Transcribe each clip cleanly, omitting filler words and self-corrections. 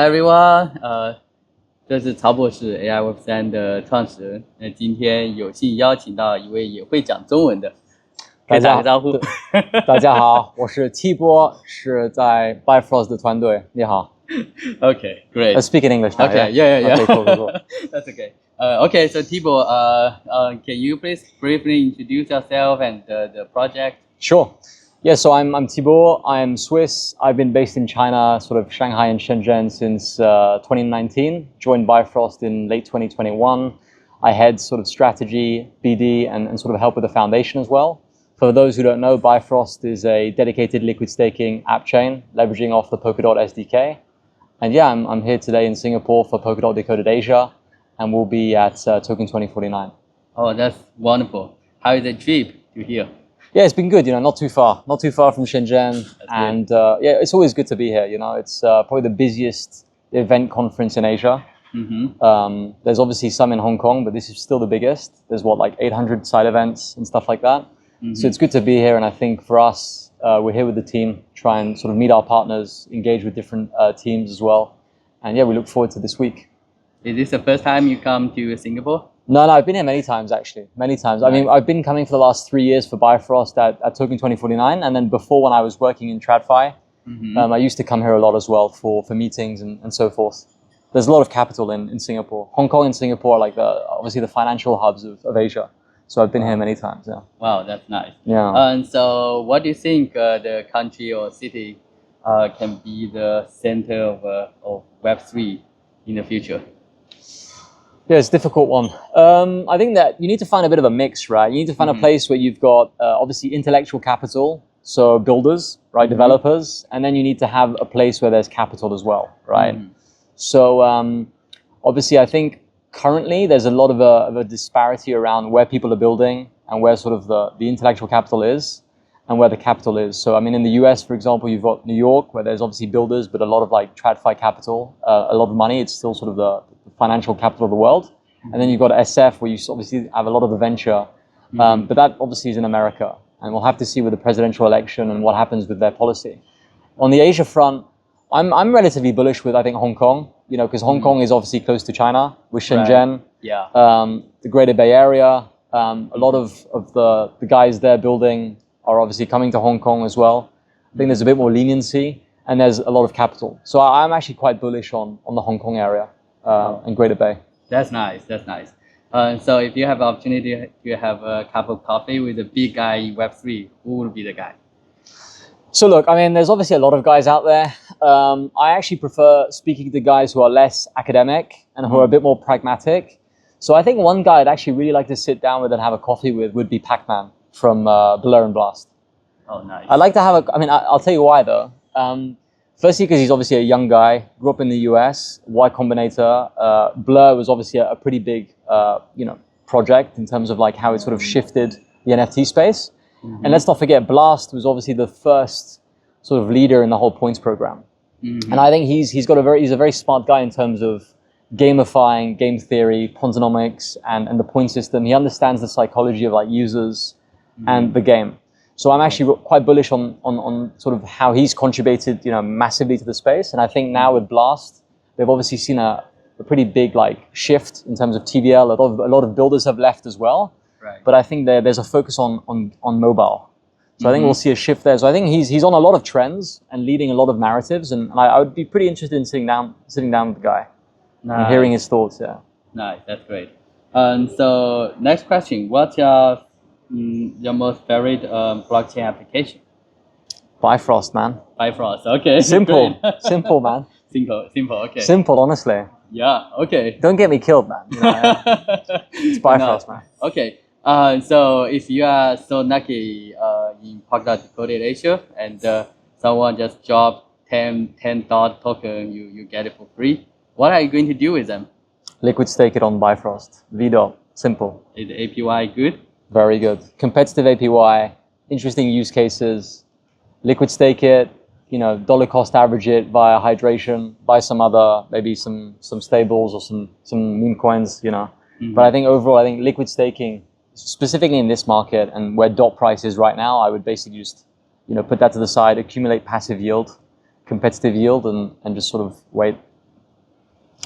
everyone，这是曹博士 AI Web3 的创始人。那今天有幸邀请到一位也会讲中文的，可以打个招呼。大家好，我是 Thibault， 是在 Bifrost 的团队。你好。Okay, great. I speak in English now. Okay, yeah. Okay, cool. That's okay. Okay, so Thibault, can you please briefly introduce yourself and the project? Sure. Yeah, so I'm Thibault. I'm Swiss. I've been based in China, sort of Shanghai and Shenzhen since 2019. Joined Bifrost in late 2021. I head sort of strategy, BD, and sort of help with the foundation as well. For those who don't know, Bifrost is a dedicated liquid staking app chain leveraging off the Polkadot SDK. And yeah, I'm here today in Singapore for Polkadot Decoded Asia, and we'll be at Token 2049. Oh, that's wonderful. How is the trip to here? Yeah, it's been good, not too far from Shenzhen. And yeah, it's always good to be here, It's probably the busiest event conference in Asia. Mm-hmm. There's obviously some in Hong Kong, but this is still the biggest. There's 800 side events and stuff like that. Mm-hmm. So it's good to be here, and I think for us, we're here with the team, try and sort of meet our partners, engage with different teams as well. And yeah, we look forward to this week. Is this the first time you come to Singapore? No, I've been here many times, actually. Many times. Nice. I mean, I've been coming for the last 3 years for Bifrost at Token 2049. And then before, when I was working in TradFi, I used to come here a lot as well for meetings and so forth. There's a lot of capital in Singapore. Hong Kong and Singapore are obviously the financial hubs of Asia. So I've been here many times, yeah. Wow, that's nice. Yeah. And so what do you think the country or city can be the center of Web3 in the future? Yeah, it's a difficult one. I think that you need to find a bit of a mix, right? You need to find a place where you've got obviously intellectual capital, so builders, right, developers, and then you need to have a place where there's capital as well, right? So obviously I think currently there's a lot of a disparity around where people are building and where sort of the intellectual capital is and where the capital is. So I mean, in the US, for example, you've got New York, where there's obviously builders, but a lot of TradFi capital, a lot of money. It's still sort of the financial capital of the world. And then you've got SF, where you obviously have a lot of the venture. But that obviously is in America. And we'll have to see with the presidential election and what happens with their policy. On the Asia front, I'm relatively bullish with, I think, Hong Kong, because Hong Kong is obviously close to China, with Shenzhen, the Greater Bay Area. A lot of the guys there building are obviously coming to Hong Kong as well. I think there's a bit more leniency and there's a lot of capital. So I'm actually quite bullish on the Hong Kong area and Greater Bay. That's nice. So if you have opportunity to have a cup of coffee with a big guy in Web3, who will be the guy? So look, I mean, there's obviously a lot of guys out there. I actually prefer speaking to guys who are less academic and who are a bit more pragmatic. So I think one guy I'd actually really like to sit down with and have a coffee with would be Pac-Man from Blur and Blast. Oh, nice. I'd like to have I'll tell you why though. Firstly, because he's obviously a young guy, grew up in the US, Y Combinator. Blur was obviously a pretty big, project in terms of how it sort of shifted the NFT space. And let's not forget, Blast was obviously the first sort of leader in the whole points program. And I think he's a very smart guy in terms of gamifying game theory, tokenomics, and the point system. He understands the psychology of users and the game. So I'm actually quite bullish on sort of how he's contributed, massively to the space. And I think now with Blast, they've obviously seen a pretty big shift in terms of TVL. A lot of builders have left as well. Right. But I think there's a focus on mobile. So I think we'll see a shift there. So I think he's on a lot of trends and leading a lot of narratives. And I would be pretty interested in sitting down with the guy and hearing his thoughts. Yeah. Nice, that's great. So next question: what's your most favorite blockchain application? Bifrost, man. Bifrost, okay. Simple, simple, man. Simple, okay. Simple, honestly. Yeah, okay. Don't get me killed, man. It's Bifrost, man. Okay. So if you are so lucky in Polkadot Decoded Asia and someone just dropped 10 dot token, you get it for free. What are you going to do with them? Liquid stake it on Bifrost. VDOT. Simple. Is the APY good? Very good. Competitive APY, interesting use cases. Liquid stake it, dollar cost average it via hydration, buy some other, maybe some stables or some meme coins, But I think overall, liquid staking, specifically in this market and where dot price is right now, I would basically just, put that to the side, accumulate passive yield, competitive yield, and just sort of wait.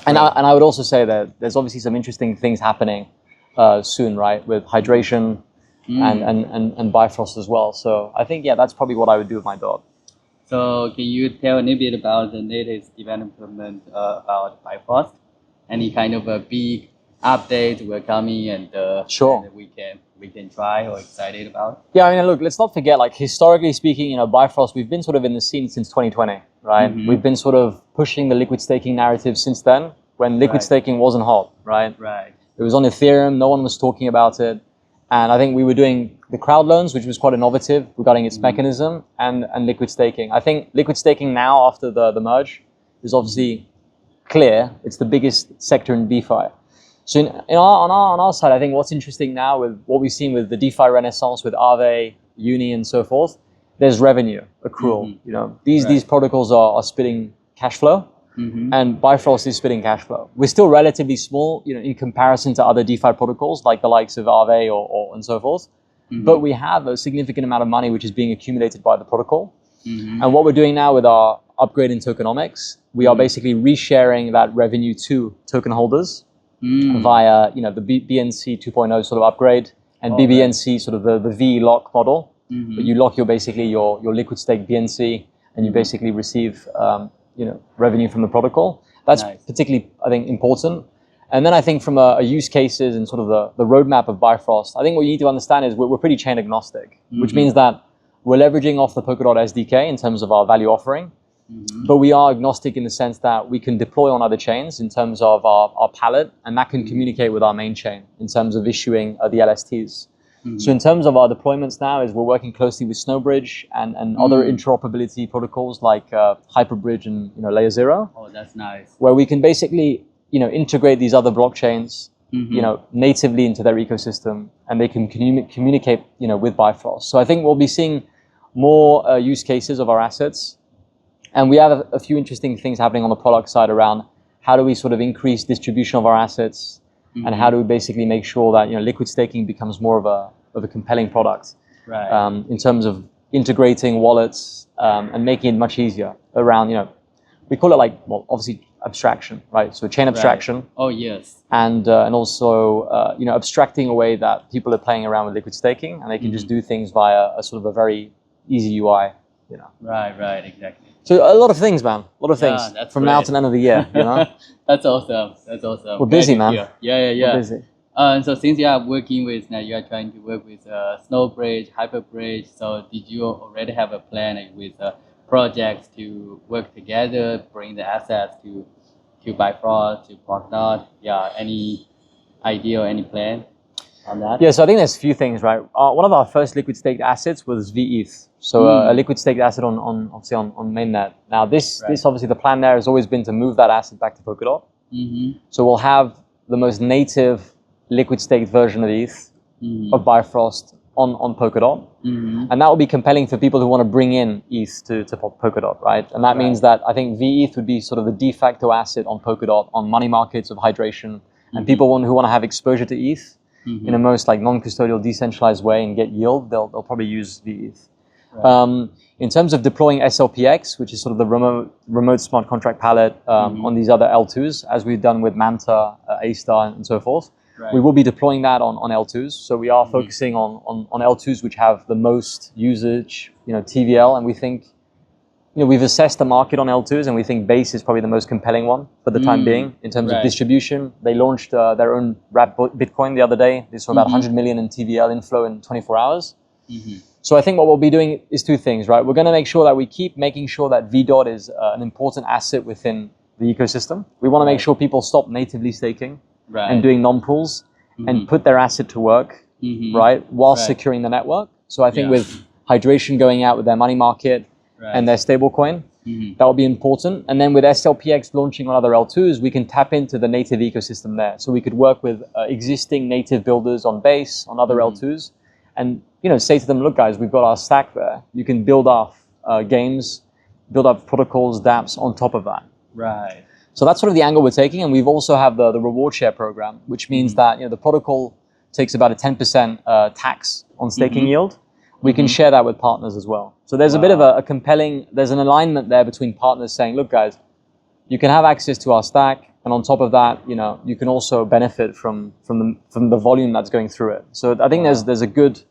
And I would also say that there's obviously some interesting things happening soon, right, with hydration and Bifrost as well. So I think, yeah, that's probably what I would do with my dog. So can you tell a little bit about the latest development about Bifrost? Any kind of a big update we're coming and Sure. and we can try or excited about? Yeah, I mean, look, let's not forget, like, historically speaking, you know, Bifrost, we've been sort of in the scene since 2020, right? We've been sort of pushing the liquid staking narrative since then, when liquid staking wasn't hot, right? Right. It was on Ethereum, no one was talking about it. And I think we were doing the crowd loans, which was quite innovative regarding its mechanism, and liquid staking. I think liquid staking now, after the merge, is obviously clear. It's the biggest sector in DeFi. So on our side, I think what's interesting now with what we've seen with the DeFi renaissance, with Aave, Uni, and so forth, there's revenue accrual. You know, these protocols are spitting cash flow, and Bifrost is spitting cash flow. We're still relatively small, you know, in comparison to other DeFi protocols like the likes of Aave or and so forth. But we have a significant amount of money which is being accumulated by the protocol. And what we're doing now with our upgrade in tokenomics, we are basically resharing that revenue to token holders via, you know, the BNC 2.0 sort of upgrade and BBNC sort of the V lock model. But you lock basically your liquid stake BNC, and you basically receive you know, revenue from the protocol. That's particularly, I think, important. And then I think from a use cases and sort of the roadmap of Bifrost, I think what you need to understand is we're pretty chain agnostic, which means that we're leveraging off the Polkadot SDK in terms of our value offering, but we are agnostic in the sense that we can deploy on other chains in terms of our palette, and that can communicate with our main chain in terms of issuing the LSTs. So in terms of our deployments now, is we're working closely with Snowbridge and other interoperability protocols like HyperBridge and, you know, LayerZero. Oh, that's nice. Where we can basically, you know, integrate these other blockchains, you know, natively into their ecosystem, and they can communicate, you know, with Bifrost. So I think we'll be seeing more use cases of our assets, and we have a few interesting things happening on the product side around how do we sort of increase distribution of our assets. And how do we basically make sure that, you know, liquid staking becomes more of a compelling product, in terms of integrating wallets and making it much easier around, you know, we call it like, well, obviously abstraction, right? So chain abstraction. Oh yes. And also you know, abstracting away that people are playing around with liquid staking, and they can just do things via a sort of a very easy UI, you know. Right, exactly. So a lot of things, man. A lot of things from now to the end of the year, you know. That's awesome. That's awesome. We're busy, man. Yeah. We're busy. So since you are working with now, you are trying to work with Snowbridge, HyperBridge. So did you already have a plan with projects to work together, bring the assets to Bifrost, to Polkadot? Yeah. Any idea or any plan on that? Yeah, so I think there's a few things, right? One of our first liquid staked assets was VETH. So a liquid staked asset on obviously on mainnet. Now this obviously the plan there has always been to move that asset back to Polkadot. So we'll have the most native liquid staked version of ETH of Bifrost on Polkadot, and that will be compelling for people who want to bring in ETH to Polkadot, right? And that means that I think VETH would be sort of the de facto asset on Polkadot on money markets of hydration, and people who want to have exposure to ETH in a most like non-custodial, decentralized way and get yield, they'll probably use VETH. In terms of deploying SLPX, which is sort of the remote smart contract palette on these other L2s, as we've done with Manta, A-Star, and so forth, we will be deploying that on L2s. So we are focusing on L2s which have the most usage, you know, TVL, and we think, you know, we've assessed the market on L2s, and we think Base is probably the most compelling one for the time being in terms of distribution. They launched their own wrapped Bitcoin the other day. They saw about 100 million in TVL inflow in 24 hours. So I think what we'll be doing is two things, right? We're going to make sure that we keep making sure that VDOT is an important asset within the ecosystem. We want to make sure people stop natively staking and doing non-pools and put their asset to work, right, while securing the network. So I think with hydration going out with their money market and their stablecoin, that will be important. And then with SLPX launching on other L2s, we can tap into the native ecosystem there. So we could work with existing native builders on Base, on other L2s, and, you know, say to them, look, guys, we've got our stack there. You can build off games, build up protocols, dApps on top of that. Right. So that's sort of the angle we're taking. And we've also have the reward share program, which means that, you know, the protocol takes about a 10% tax on staking yield. We can share that with partners as well. So there's a bit of a compelling, there's an alignment there between partners saying, look, guys, you can have access to our stack. and on top of that, you can also benefit from the volume that's going through it. So I think there's a good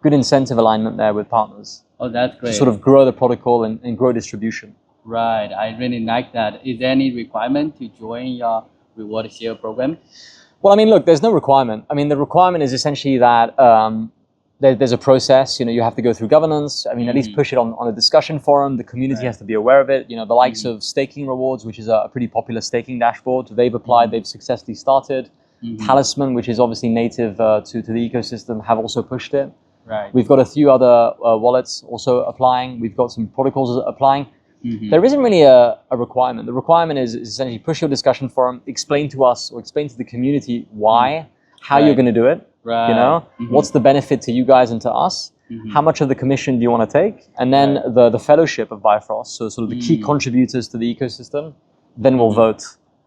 incentive alignment there with partners. Oh, that's great. To sort of grow the protocol and grow distribution. Right, I really like that. Is there any requirement to join your reward share program? Well, I mean, look, there's no requirement. I mean, the requirement is essentially that there's a process. You have to go through governance. I mean, at least push it on a discussion forum. The community has to be aware of it. The likes of Staking Rewards, which is a pretty popular staking dashboard, they've applied. They've successfully started. Talisman, which is obviously native to the ecosystem, have also pushed it. Right. We've got a few other wallets also applying. We've got some protocols applying. There isn't really a requirement. The requirement is essentially push your discussion forum, explain to us or explain to the community why, how you're going to do it. Right. What's the benefit to you guys and to us? How much of the commission do you want to take? And then the fellowship of Bifrost, so sort of the key contributors to the ecosystem, then we'll vote.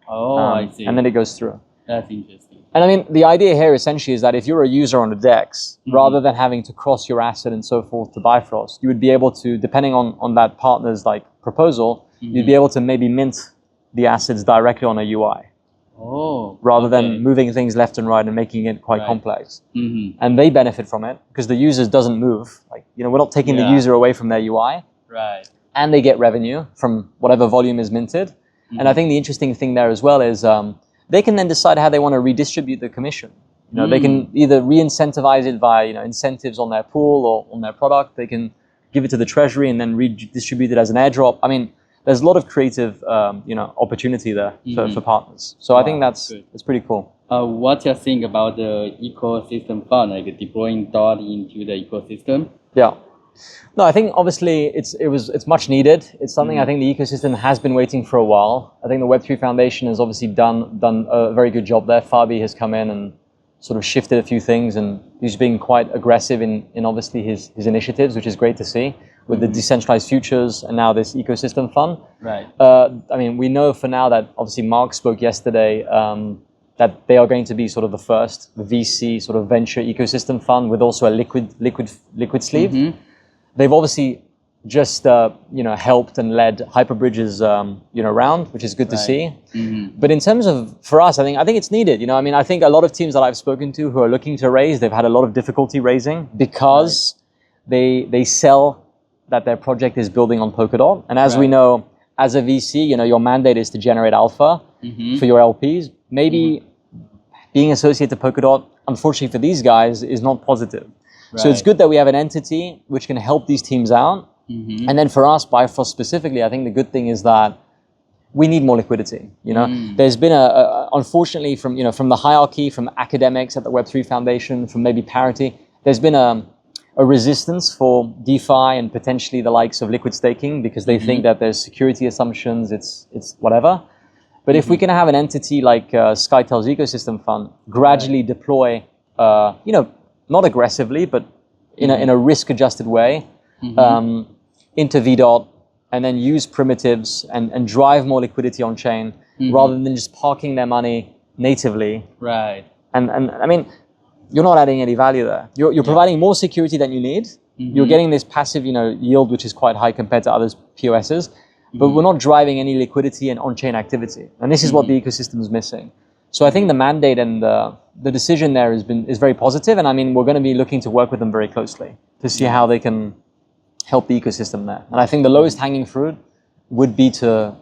Oh, I see. And then it goes through. That's interesting. And I mean, the idea here essentially is that if you're a user on the DEX, rather than having to cross your asset and so forth to Bifrost, you would be able to, depending on that partner's proposal, you'd be able to maybe mint the assets directly on a UI. Oh. Rather than moving things left and right and making it quite complex. And they benefit from it because the user doesn't move. We're not taking the user away from their UI. Right. And they get revenue from whatever volume is minted. And I think the interesting thing there as well is they can then decide how they want to redistribute the commission. They can either re-incentivize it via incentives on their pool or on their product. They can give it to the treasury and then redistribute it as an airdrop. I mean, there's a lot of creative opportunity there for partners. So I think that's pretty cool. What's your think about the ecosystem fund, like deploying DOT into the ecosystem? Yeah. No, I think obviously it's much needed. It's something I think the ecosystem has been waiting for a while. I think the Web3 Foundation has obviously done a very good job there. Fabi has come in and sort of shifted a few things, and he's being quite aggressive in obviously his initiatives, which is great to see, with the decentralized futures and now this ecosystem fund. Right. I mean, we know for now that obviously Mark spoke yesterday that they are going to be sort of the first VC sort of venture ecosystem fund with also a liquid sleeve. They've obviously just helped and led HyperBridge's round, which is good to see. But in terms of for us, I think it's needed. I mean, I think a lot of teams that I've spoken to who are looking to raise, they've had a lot of difficulty raising because they sell that their project is building on Polkadot. And as we know, as a VC, your mandate is to generate alpha for your LPs. Maybe being associated to Polkadot, unfortunately for these guys, is not positive. So it's good that we have an entity which can help these teams out. And then for us, Bifrost specifically, I think the good thing is that we need more liquidity. There's been unfortunately from the hierarchy, from academics at the Web3 Foundation, from maybe Parity, there's been a resistance for DeFi and potentially the likes of liquid staking because they think that there's security assumptions, it's whatever. But if we can have an entity like SkyTel's ecosystem fund gradually deploy, not aggressively, but in a risk-adjusted way into VDOT, and then use primitives and drive more liquidity on chain rather than just parking their money natively. Right. And I mean, you're not adding any value there. You're providing more security than you need. You're getting this passive, yield, which is quite high compared to others POSs, but we're not driving any liquidity and on-chain activity. And this is what the ecosystem is missing. So I think the mandate and the decision there is very positive. And I mean, we're going to be looking to work with them very closely to see how they can help the ecosystem there. And I think the lowest hanging fruit would be to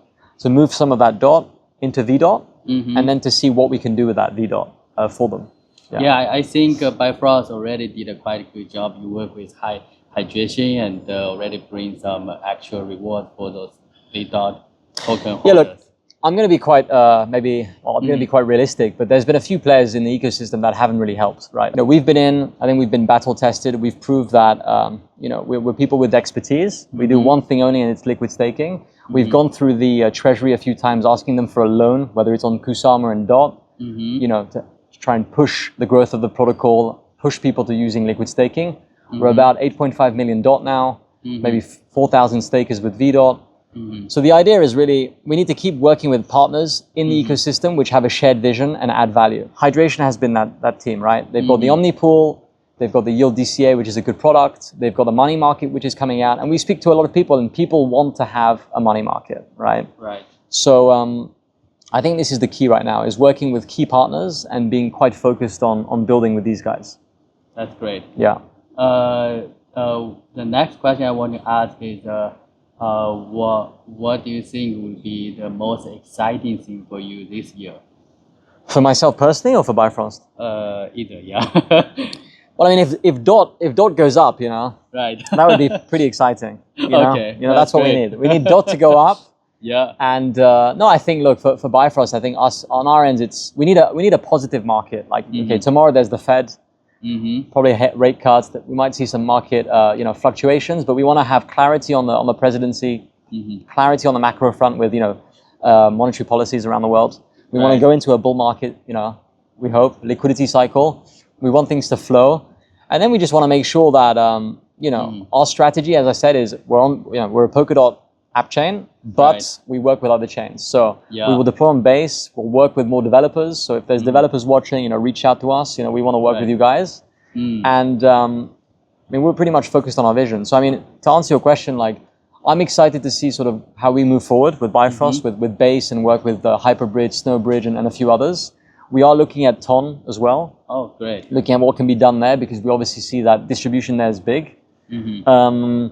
move some of that DOT into VDOT and then to see what we can do with that VDOT for them. Yeah, I think Bifrost already did a quite good job. You work with hydration and already bring some actual reward for those VDOT token holders. Yeah, look, I'm going to be quite I'm going to be quite realistic, but there's been a few players in the ecosystem that haven't really helped, right? We've been battle tested. We've proved that we're people with expertise. We do one thing only, and it's liquid staking. We've gone through the treasury a few times, asking them for a loan, whether it's on Kusama and DOT, to try and push the growth of the protocol, push people to using liquid staking. We're about 8.5 million DOT now, maybe 4,000 stakers with VDOT. So the idea is really, we need to keep working with partners in the ecosystem which have a shared vision and add value. Hydration has been that team, right? They've got the Omni Pool, they've got the Yield DCA, which is a good product. They've got the money market, which is coming out. And we speak to a lot of people, and people want to have a money market, right? Right. So I think this is the key right now, is working with key partners and being quite focused on building with these guys. That's great. Yeah. The next question I want to ask is, what do you think will be the most exciting thing for you this year? For myself personally, or for Bifrost? Either, yeah. Well, I mean, if DOT goes up, you know, Right. that would be pretty exciting. You know? Okay, You know, that's what we great. need. We need DOT to go up. Yeah. And no, I think, look, for Bifrost, I think us on our end, we need a positive market. Like, okay, tomorrow there's the Fed, probably rate cuts. That we might see some market, fluctuations, but we want to have clarity on the presidency, clarity on the macro front with monetary policies around the world. We want to go into a bull market. We hope liquidity cycle. We want things to flow, and then we just want to make sure that our strategy, as I said, is we're a Polkadot app chain, but we work with other chains. So we will deploy on Base. We'll work with more developers. So if there's developers watching, reach out to us. We want to work with you guys. And we're pretty much focused on our vision. So I mean, to answer your question, like, I'm excited to see sort of how we move forward with Bifrost, with Base, and work with HyperBridge, Snowbridge, and a few others. We are looking at Ton as well. Oh, great. Looking at what can be done there, because we obviously see that distribution there is big. And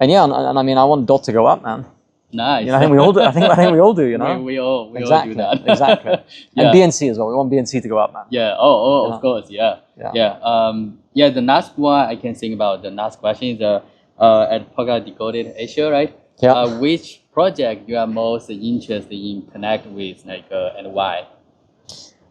yeah, and I mean, I want DOT to go up, man. Nice. I think we all do. I think we all do. we all do Exactly. that. Exactly. And BNC as well. We want BNC to go up, man. Yeah. Of course. Yeah. The last one I can think about. The last question is at Polkadot Decoded Asia, right? Yeah. Which project you are most interested in connect with, and why?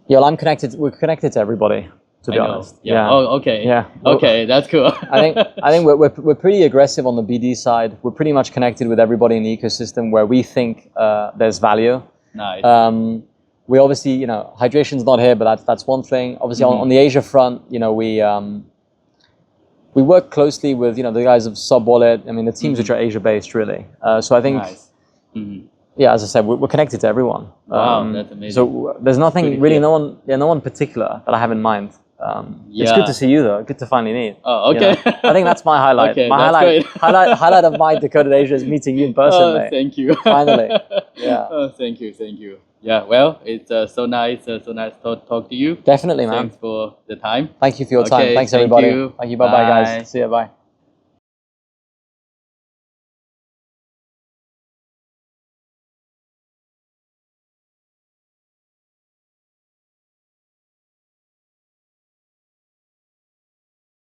Yeah, well, we're connected to everybody, to be honest. Yeah. Oh, okay. Yeah. Okay, that's cool. I think we're pretty aggressive on the BD side. We're pretty much connected with everybody in the ecosystem where we think there's value. Nice. We obviously, hydration's not here, but that's one thing. Obviously, on the Asia front, we work closely with the guys of Sub Wallet. I mean, the teams which are Asia based, really. So I think. Nice. Yeah, as I said, we're connected to everyone. Wow, that's amazing. So there's nothing really, no one particular that I have in mind. It's good to see you though. Good to finally meet. Oh, okay. I think that's my highlight. Okay, my that's highlight of my Decoded Asia is meeting you in person, mate. Thank you. Finally. Yeah. Oh, thank you. Yeah. Well, it's so nice to talk to you. Definitely, man. Thanks for the time. Thank you for your time. Thanks, everybody. Thank you. Bye, guys. See you. Bye.